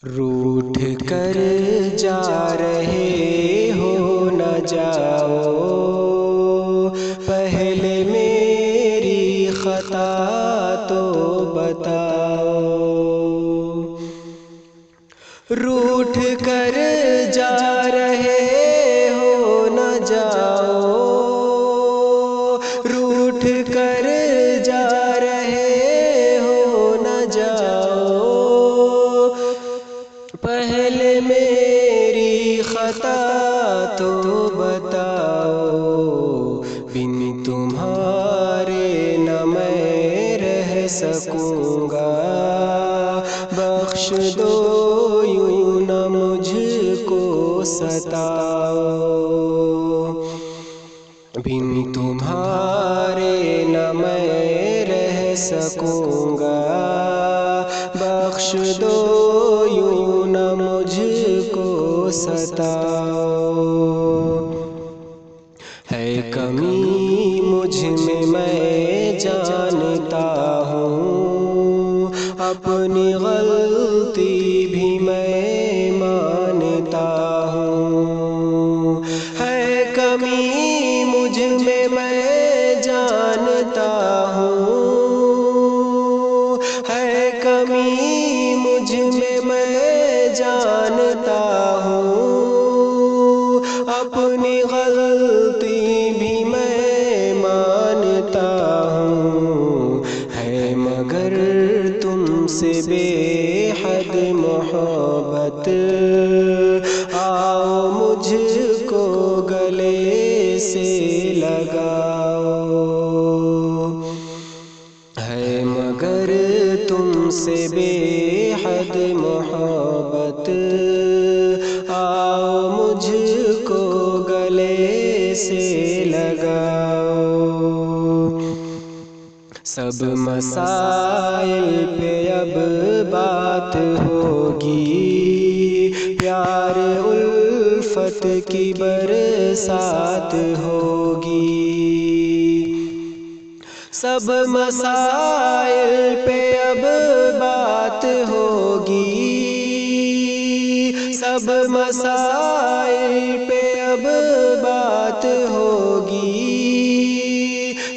روٹھ کر جا رہے ہو نہ جاؤ، پہلے میری خطا تو بتاؤ۔ روٹھ کر جا رہے ہو نہ جاؤ، روٹھ کر جا رہے ہو نہ جاؤ، پہلے میری خطا تو بتاؤ۔ بن تمہارے نہ میں رہ سکوں گا، بخش دو یوں نہ مجھ کو ستاؤ۔ بن تمہارے نہ میں رہ سکوں گا، بخش دو یوں نہ مجھ کو ستاؤ۔ ہے کمی مجھ میں جانتا ہوں، اپنی غلطی بھی میں مانتا ہوں۔ ہے کمی مجھ میں جانتا ہوں، ہے کمی مجھ میں جانتا ہوں، اپنی غلطی بھی میں مانتا ہوں۔ ہے مگر تم سے بے حد محبت، آؤ مجھ کو گلے سے لگاؤ۔ ہے مگر تم سے بے حد محبت، آؤ مجھ کو گلے سے لگاؤ۔ سب مسائل پہ اب بات ہوگی، پیار الفت کی برسات ہوگی۔ سب مسائل پہ اب بات ہوگی، سب مسائل پہ اب بات ہوگی،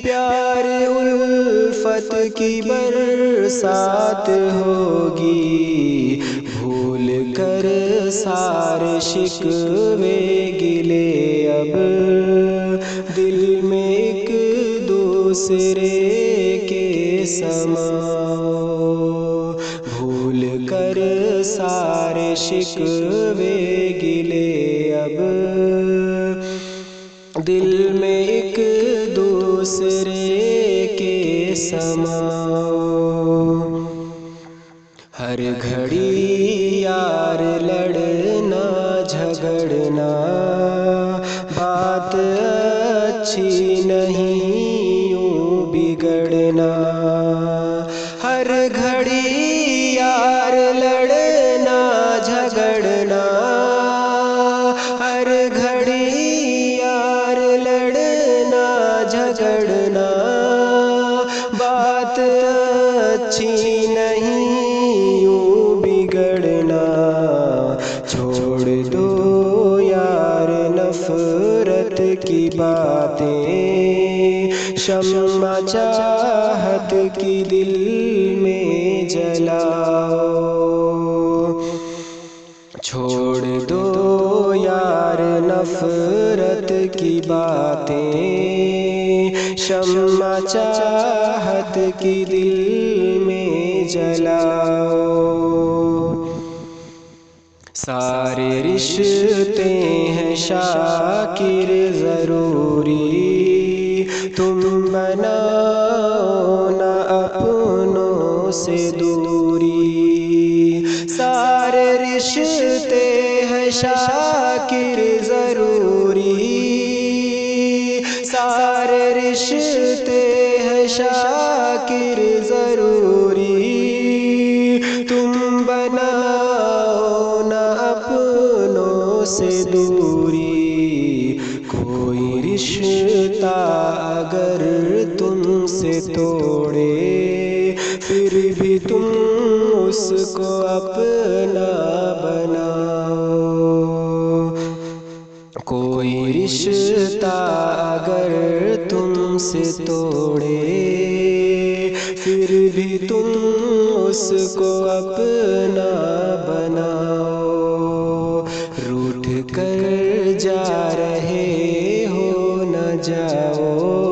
پیار الفت کی برسات ہوگی۔ بھول کر سارے شکوے گلے اب دل میں ایک دوسرے کے سماؤ۔ بھول کر سارے شکوے گلے اب دل میں ایک دوسرے کے سماؤ۔ ہر گھڑی یار لڑنا جھگڑنا بات اچھی نہیں، یوں بگڑنا۔ ہر گھڑی یار لڑنا جھگڑنا، ہر گھڑی یار لڑنا جھگڑنا بات اچھی نہیں، یوں بگڑنا۔ چھوڑ دو یار نفرت کی باتیں، شمع چاہت کی دل میں جلاؤ۔ چھوڑ دو یار نفرت کی باتیں، شمع چاہت کی دل میں جلاؤ۔ سارے رشتے ہیں شاکر ضروری، تم بناؤ نہ اپنوں سے دوری۔ سارے رشتے ہیں شاکر ضروری، سارے رشتے ہیں شاکر ضروری، تم بناؤ نہ اپنوں سے دوری۔ کوئی رشتہ اگر تم سے توڑے، پھر بھی تم اس کو اپنا سے توڑے، پھر بھی تم اس کو اپنا بناؤ، روٹھ کر جا رہے ہو نہ جاؤ،